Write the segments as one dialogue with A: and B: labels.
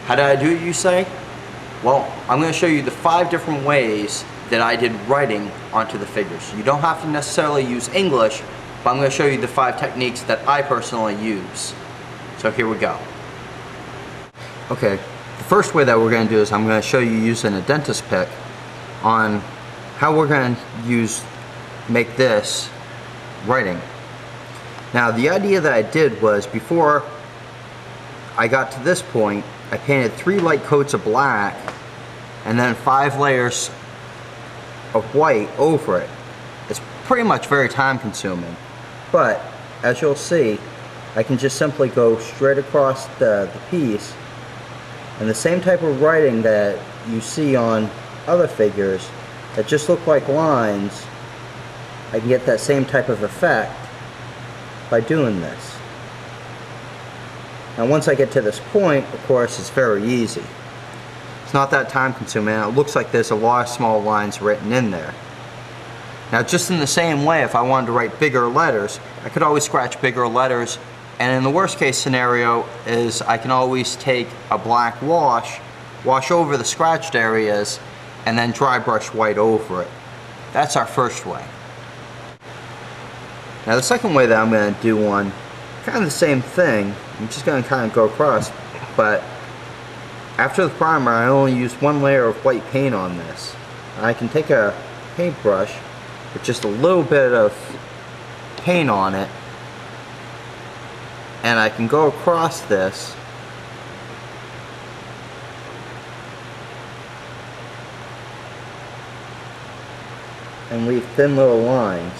A: How did I do it, you say? Well, I'm going to show you the 5 different ways that I did writing onto the figures. You don't have to necessarily use English, but I'm going to show you the 5 techniques that I personally use. So here we go. Okay, the first way that we're going to do is I'm going to show you using a dentist pick on how we're going to make this writing. Now the idea that I did was, before I got to this point, I painted 3 light coats of black and then 5 layers of white over it. It's pretty much very time consuming, but as you'll see, I can just simply go straight across the piece, and the same type of writing that you see on other figures that just look like lines, I can get that same type of effect by doing this. Now once I get to this point, of course, it's very easy. It's not that time consuming, and it looks like there's a lot of small lines written in there. Now just in the same way, if I wanted to write bigger letters, I could always scratch bigger letters, and in the worst case scenario is I can always take a black wash over the scratched areas, and then dry brush white over it. That's our first way. Now the second way that I'm going to do one, kind of the same thing. I'm just going to kind of go across, but after the primer I only use 1 layer of white paint on this. I can take a paintbrush with just a little bit of paint on it, and I can go across this and leave thin little lines.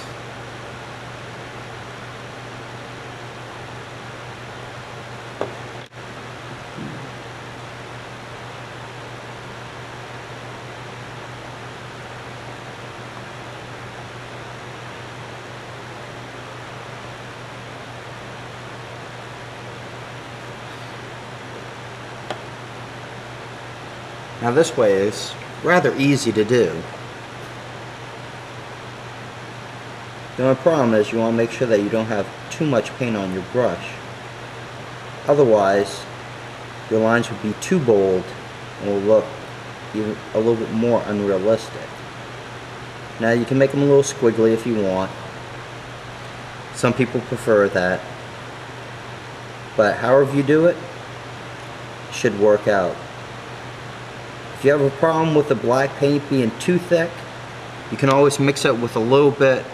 A: Now this way is rather easy to do. The only problem is you want to make sure that you don't have too much paint on your brush. Otherwise, your lines would be too bold and will look even a little bit more unrealistic. Now you can make them a little squiggly if you want. Some people prefer that. But however you do it, it should work out. If you have a problem with the black paint being too thick, you can always mix it with a little bit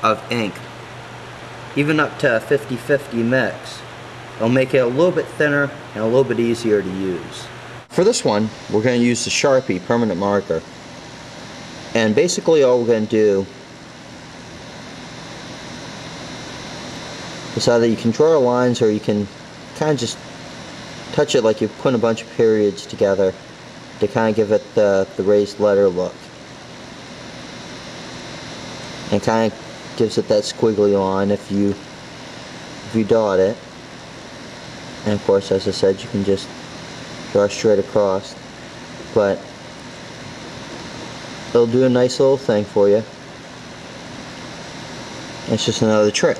A: of ink. Even up to a 50-50 mix. It'll make it a little bit thinner and a little bit easier to use. For this one, we're going to use the Sharpie permanent marker. And basically all we're going to do is either you can draw lines or you can kind of just touch it like you're putting a bunch of periods together to kind of give it the raised letter look. And kind of gives it that squiggly line if you dot it. And of course, as I said, you can just draw straight across. But it'll do a nice little thing for you. It's just another trick.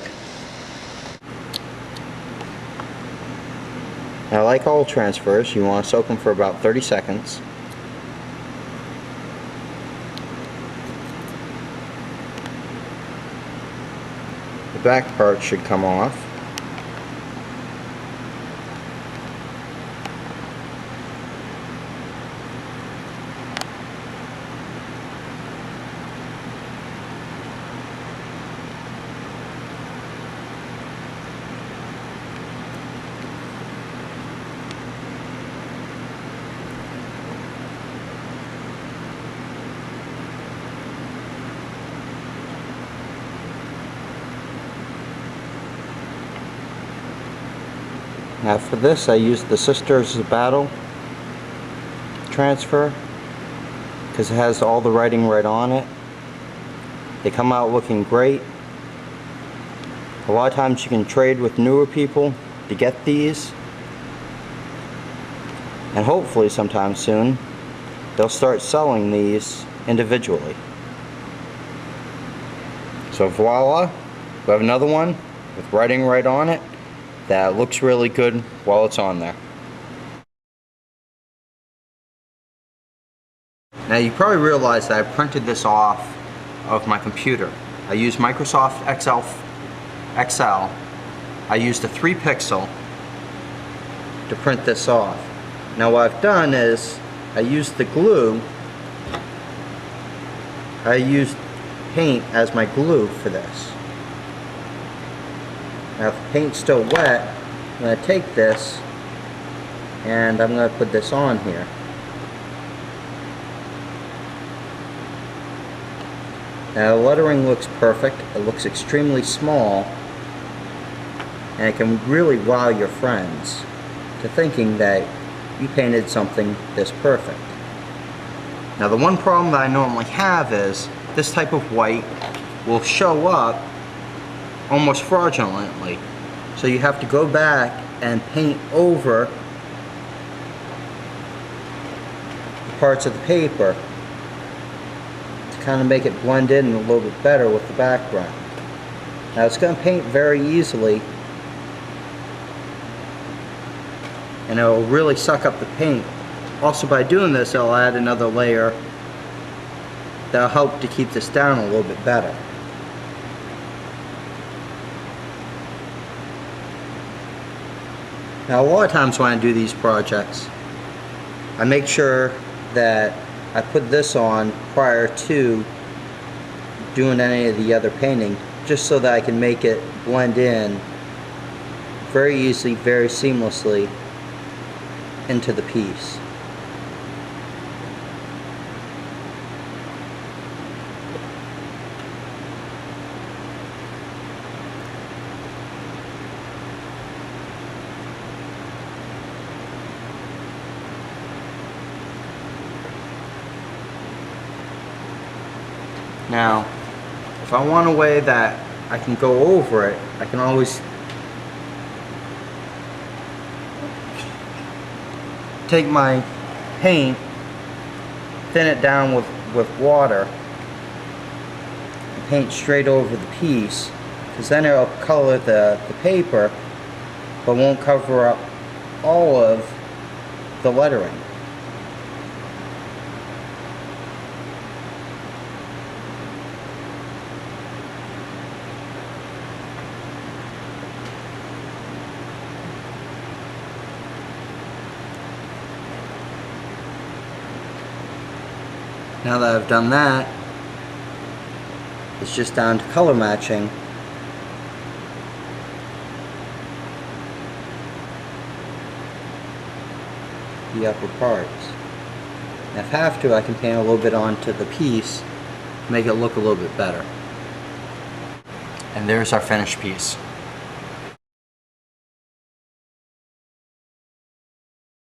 A: Now, like all transfers, you want to soak them for about 30 seconds. The back part should come off. Now for this I used the Sisters of Battle transfer because it has all the writing right on it. They come out looking great. A lot of times you can trade with newer people to get these, and hopefully sometime soon they'll start selling these individually. So voila, we have another one with writing right on it that looks really good while it's on there. Now you probably realize that I printed this off of my computer. I used Microsoft Excel. I used a 3 pixel to print this off. Now what I've done is I used the glue. I used paint as my glue for this. Now if the paint's still wet, I'm going to take this and I'm going to put this on here. Now the lettering looks perfect, it looks extremely small, and it can really wow your friends to thinking that you painted something this perfect. Now the one problem that I normally have is this type of white will show up almost fraudulently. So you have to go back and paint over the parts of the paper kind of make it blend in a little bit better with the background. Now it's going to paint very easily, and it will really suck up the paint. Also, by doing this, I'll add another layer that will help to keep this down a little bit better. Now a lot of times when I do these projects, I make sure that I put this on prior to doing any of the other painting, just so that I can make it blend in very easily, very seamlessly into the piece. Now, if I want a way that I can go over it, I can always take my paint, thin it down with water, and paint straight over the piece, because then it'll color the paper, but won't cover up all of the lettering. Now that I've done that, it's just down to color matching the upper parts. And if I have to, I can paint a little bit onto the piece to make it look a little bit better. And there's our finished piece.